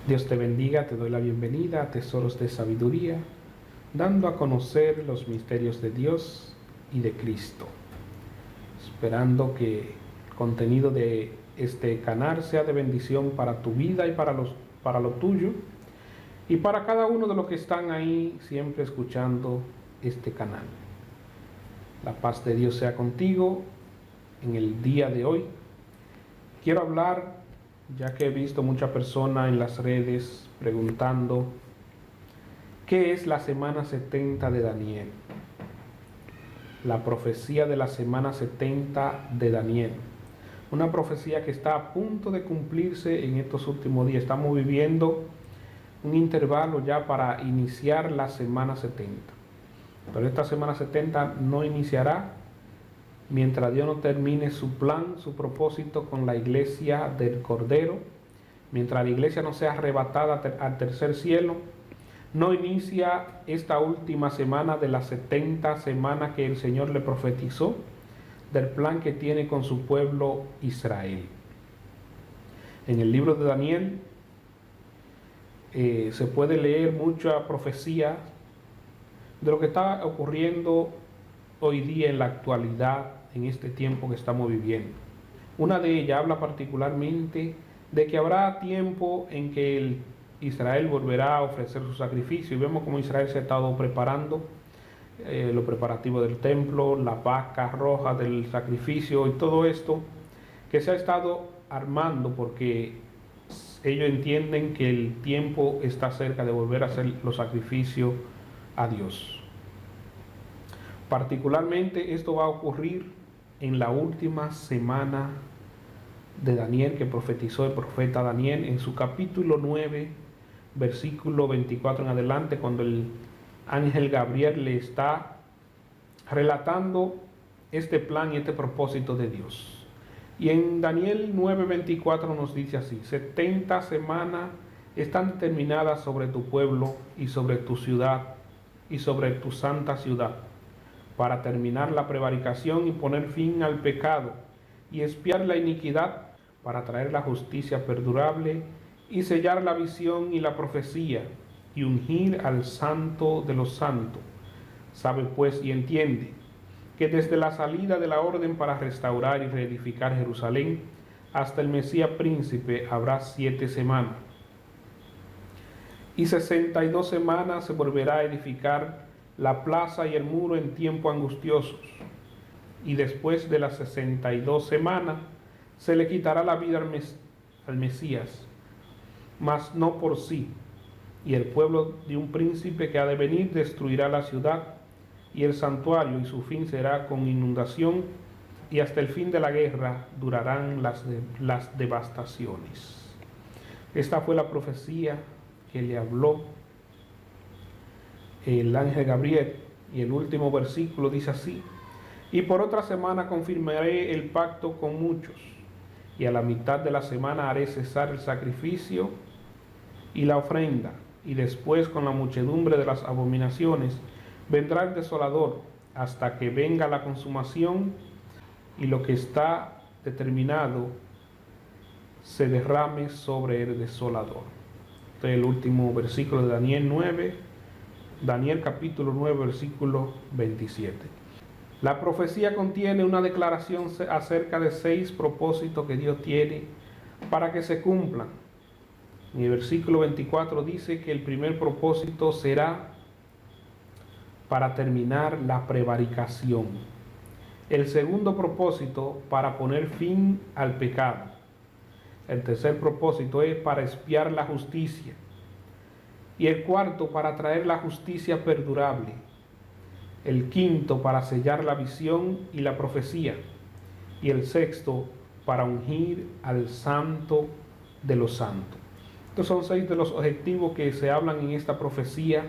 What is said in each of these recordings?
Dios te bendiga, te doy la bienvenida a Tesoros de Sabiduría, dando a conocer los misterios de Dios y de Cristo, esperando que el contenido de este canal sea de bendición para tu vida y para lo tuyo, y para cada uno de los que están ahí siempre escuchando este canal. La paz de Dios sea contigo en el día de hoy. Quiero hablar, ya que he visto muchas personas en las redes preguntando ¿qué es la semana 70 de Daniel? La profecía de la semana 70 de Daniel. Una profecía que está a punto de cumplirse en estos últimos días. Estamos viviendo un intervalo ya para iniciar la semana 70. Pero esta semana 70 no iniciará mientras Dios no termine su plan, su propósito con la iglesia del Cordero. Mientras la iglesia no sea arrebatada al tercer cielo, no inicia esta última semana de las 70 semanas que el Señor le profetizó del plan que tiene con su pueblo Israel. En el libro de Daniel se puede leer mucha profecía de lo que está ocurriendo hoy día en la actualidad, en este tiempo que estamos viviendo. Una de ellas habla particularmente de que habrá tiempo en que Israel volverá a ofrecer su sacrificio, y vemos cómo Israel se ha estado preparando, los preparativos del templo, la vaca roja del sacrificio y todo esto que se ha estado armando, porque ellos entienden que el tiempo está cerca de volver a hacer los sacrificios a Dios. Particularmente esto va a ocurrir en la última semana de Daniel, que profetizó el profeta Daniel en su capítulo 9, versículo 24 en adelante, cuando el ángel Gabriel le está relatando este plan y este propósito de Dios. Y en Daniel 9:24 nos dice así: 70 semanas están determinadas sobre tu pueblo y sobre tu ciudad y sobre tu santa ciudad, para terminar la prevaricación y poner fin al pecado y expiar la iniquidad, para traer la justicia perdurable y sellar la visión y la profecía y ungir al santo de los santos. Sabe pues y entiende que desde la salida de la orden para restaurar y reedificar Jerusalén hasta el Mesías príncipe habrá 7 semanas. Y 62 semanas se volverá a edificar la plaza y el muro en tiempo angustiosos. Y después de las 62 semanas se le quitará la vida al Mesías, mas no por sí. Y el pueblo de un príncipe que ha de venir destruirá la ciudad y el santuario, y su fin será con inundación, y hasta el fin de la guerra durarán las devastaciones. Esta fue la profecía que le habló el ángel Gabriel, y el último versículo dice así: y por otra semana confirmaré el pacto con muchos, y a la mitad de la semana haré cesar el sacrificio y la ofrenda, y después con la muchedumbre de las abominaciones vendrá el desolador, hasta que venga la consumación y lo que está determinado se derrame sobre el desolador. Este es el último versículo de Daniel 9, Daniel capítulo 9, versículo 27. La profecía contiene una declaración acerca de 6 propósitos que Dios tiene para que se cumplan. En el versículo 24 dice que el primer propósito será para terminar la prevaricación. El segundo propósito, para poner fin al pecado. El tercer propósito es para expiar la justicia. Y el cuarto, para traer la justicia perdurable. El quinto, para sellar la visión y la profecía. Y el sexto, para ungir al santo de los santos. Estos son 6 de los objetivos que se hablan en esta profecía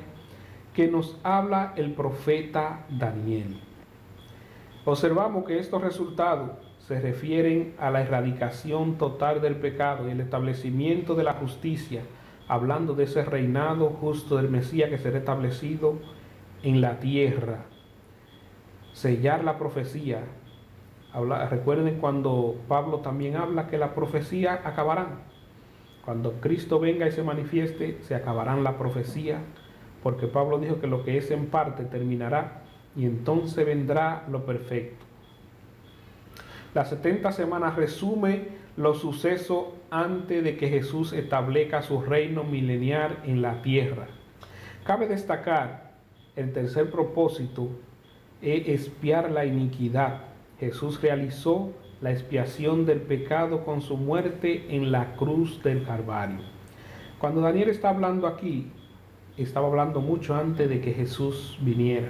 que nos habla el profeta Daniel. Observamos que estos resultados se refieren a la erradicación total del pecado y el establecimiento de la justicia, hablando de ese reinado justo del Mesías que será establecido en la tierra. Sellar la profecía. Recuerden cuando Pablo también habla que las profecías acabarán. Cuando Cristo venga y se manifieste, se acabarán la profecía, porque Pablo dijo que lo que es en parte terminará y entonces vendrá lo perfecto. Las 70 semanas resume los sucesos antes de que Jesús establezca su reino milenial en la tierra. Cabe destacar el tercer propósito es expiar la iniquidad. Jesús realizó la expiación del pecado con su muerte en la cruz del Calvario. Cuando Daniel está hablando aquí, estaba hablando mucho antes de que Jesús viniera,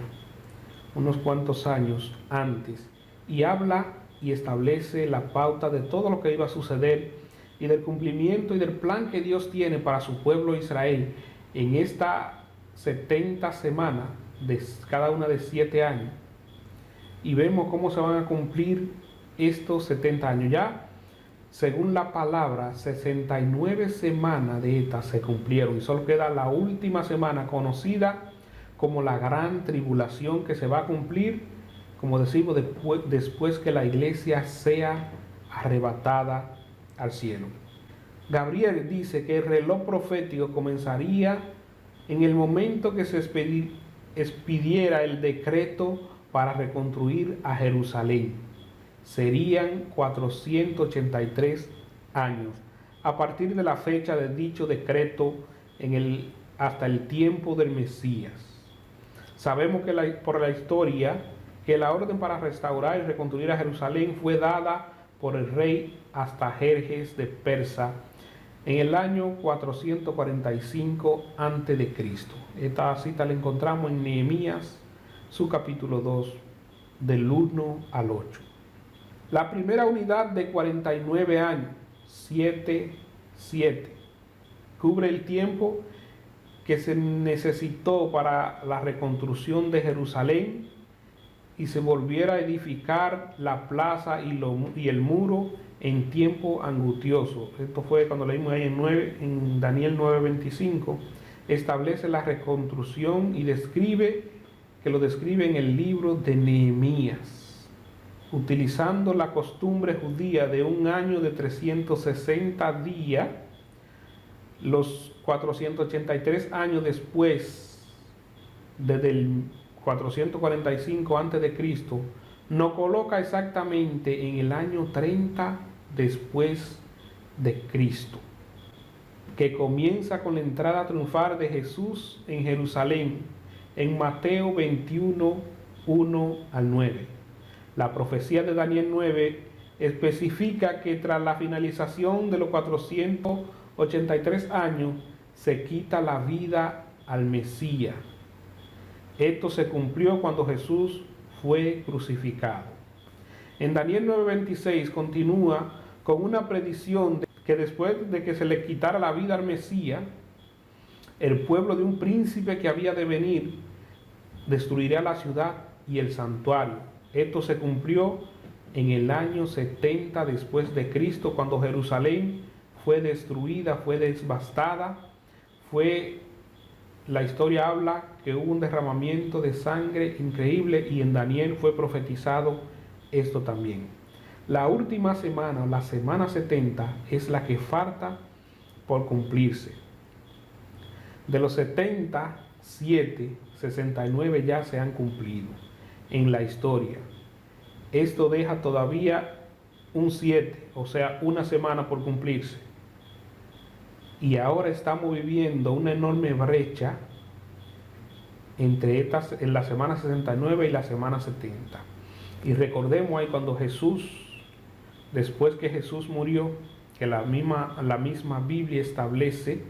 unos cuantos años antes, y habla y establece la pauta de todo lo que iba a suceder y del cumplimiento y del plan que Dios tiene para su pueblo Israel en esta 70 semanas, de cada una de 7 años, y vemos cómo se van a cumplir estos 70 años. Ya, según la palabra, 69 semanas de estas se cumplieron y solo queda la última semana conocida como la gran tribulación, que se va a cumplir, como decimos, después que la iglesia sea arrebatada al cielo. Gabriel dice que el reloj profético comenzaría en el momento que se expidiera el decreto para reconstruir a Jerusalén. Serían 483 años a partir de la fecha de dicho decreto hasta el tiempo del Mesías. Sabemos que por la historia que la orden para restaurar y reconstruir a Jerusalén fue dada por el rey Artajerjes de Persa en el año 445 a.C. Esta cita la encontramos en Nehemías, su capítulo 2, del 1 al 8. La primera unidad de 49 años, 7, cubre el tiempo que se necesitó para la reconstrucción de Jerusalén y se volviera a edificar la plaza y el muro en tiempo angustioso. Esto fue cuando leímos ahí en Daniel 9:25. Establece la reconstrucción y describe en el libro de Nehemías, utilizando la costumbre judía de un año de 360 días. Los 483 años después, desde el 445 a.C., nos coloca exactamente en el año 30 después de Cristo, que comienza con la entrada triunfal de Jesús en Jerusalén, en Mateo 21, 1 al 9. La profecía de Daniel 9 especifica que tras la finalización de los 483 años se quita la vida al Mesías. Esto se cumplió cuando Jesús fue crucificado. En Daniel 9:26 continúa con una predicción de que después de que se le quitara la vida al Mesías, el pueblo de un príncipe que había de venir destruiría la ciudad y el santuario. Esto se cumplió en el año 70 después de Cristo, cuando Jerusalén fue destruida, fue devastada. La historia habla que hubo un derramamiento de sangre increíble, y en Daniel fue profetizado esto también. La última semana, la semana 70, es la que falta por cumplirse. De los 77, 69 ya se han cumplido en la historia. Esto deja todavía un 7, o sea, una semana por cumplirse. Y ahora estamos viviendo una enorme brecha en la semana 69 y la semana 70. Y recordemos ahí cuando después que Jesús murió, que la misma Biblia establece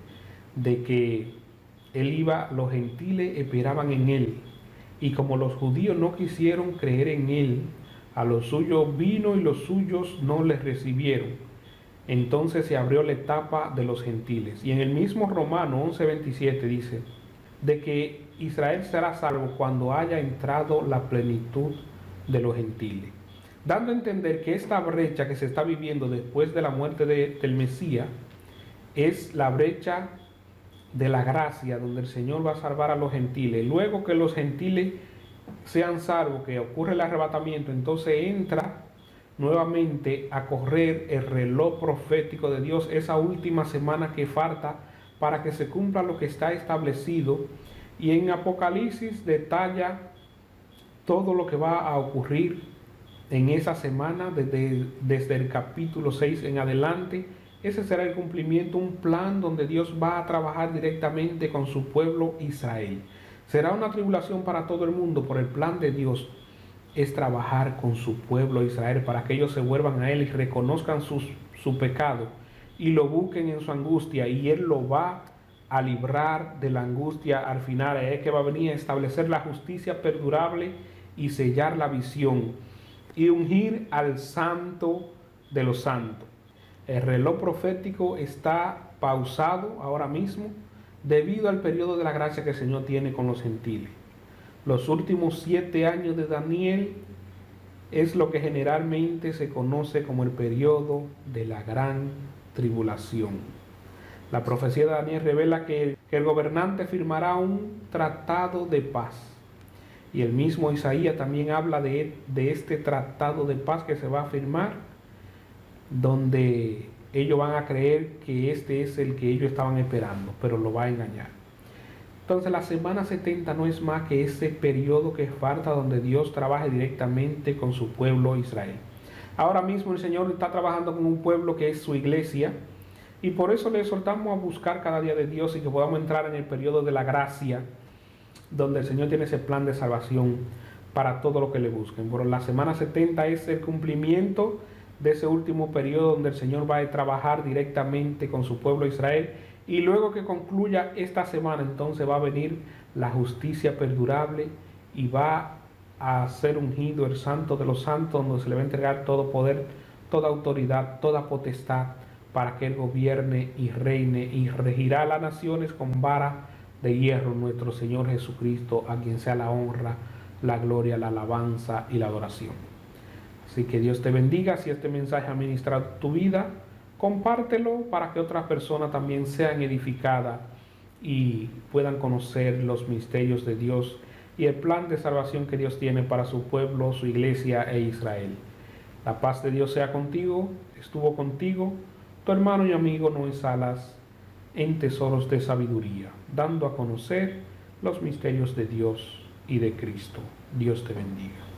de que los gentiles esperaban en él. Y como los judíos no quisieron creer en él, a los suyos vino y los suyos no les recibieron. Entonces se abrió la etapa de los gentiles. Y en el mismo Romano 11:27 dice de que Israel será salvo cuando haya entrado la plenitud de los gentiles, dando a entender que esta brecha que se está viviendo después de la muerte del Mesías es la brecha de la gracia, donde el Señor va a salvar a los gentiles. Luego que los gentiles sean salvos, que ocurre el arrebatamiento, entonces entra nuevamente a correr el reloj profético de Dios, esa última semana que falta para que se cumpla lo que está establecido. Y en Apocalipsis detalla todo lo que va a ocurrir en esa semana, desde el capítulo 6 en adelante. Ese será el cumplimiento, un plan donde Dios va a trabajar directamente con su pueblo Israel. Será una tribulación para todo el mundo, por el plan de Dios es trabajar con su pueblo Israel para que ellos se vuelvan a Él y reconozcan su pecado y lo busquen en su angustia, y Él lo va a librar de la angustia al final. Es que va a venir a establecer la justicia perdurable y sellar la visión y ungir al santo de los santos. El reloj profético está pausado ahora mismo debido al periodo de la gracia que el Señor tiene con los gentiles. Los últimos 7 años de Daniel es lo que generalmente se conoce como el periodo de la gran tribulación. La profecía de Daniel revela que el gobernante firmará un tratado de paz. Y el mismo Isaías también habla de este tratado de paz que se va a firmar, donde ellos van a creer que este es el que ellos estaban esperando, pero lo va a engañar. Entonces la semana 70 no es más que ese periodo que falta donde Dios trabaje directamente con su pueblo Israel. Ahora mismo el Señor está trabajando con un pueblo que es su iglesia, y por eso le exhortamos a buscar cada día de Dios y que podamos entrar en el periodo de la gracia, donde el Señor tiene ese plan de salvación para todo lo que le busquen. Pero la semana 70 es el cumplimiento de ese último periodo donde el Señor va a trabajar directamente con su pueblo Israel. Y luego que concluya esta semana, entonces va a venir la justicia perdurable y va a ser ungido el Santo de los Santos, donde se le va a entregar todo poder, toda autoridad, toda potestad, para que Él gobierne y reine y regirá las naciones con vara de hierro, nuestro Señor Jesucristo, a quien sea la honra, la gloria, la alabanza y la adoración. Así que Dios te bendiga. Si este mensaje ha ministrado tu vida, compártelo para que otras personas también sean edificadas y puedan conocer los misterios de Dios y el plan de salvación que Dios tiene para su pueblo, su iglesia e Israel. La paz de Dios sea contigo, estuvo contigo, tu hermano y amigo Noé Salas, en Tesoros de Sabiduría, dando a conocer los misterios de Dios y de Cristo. Dios te bendiga.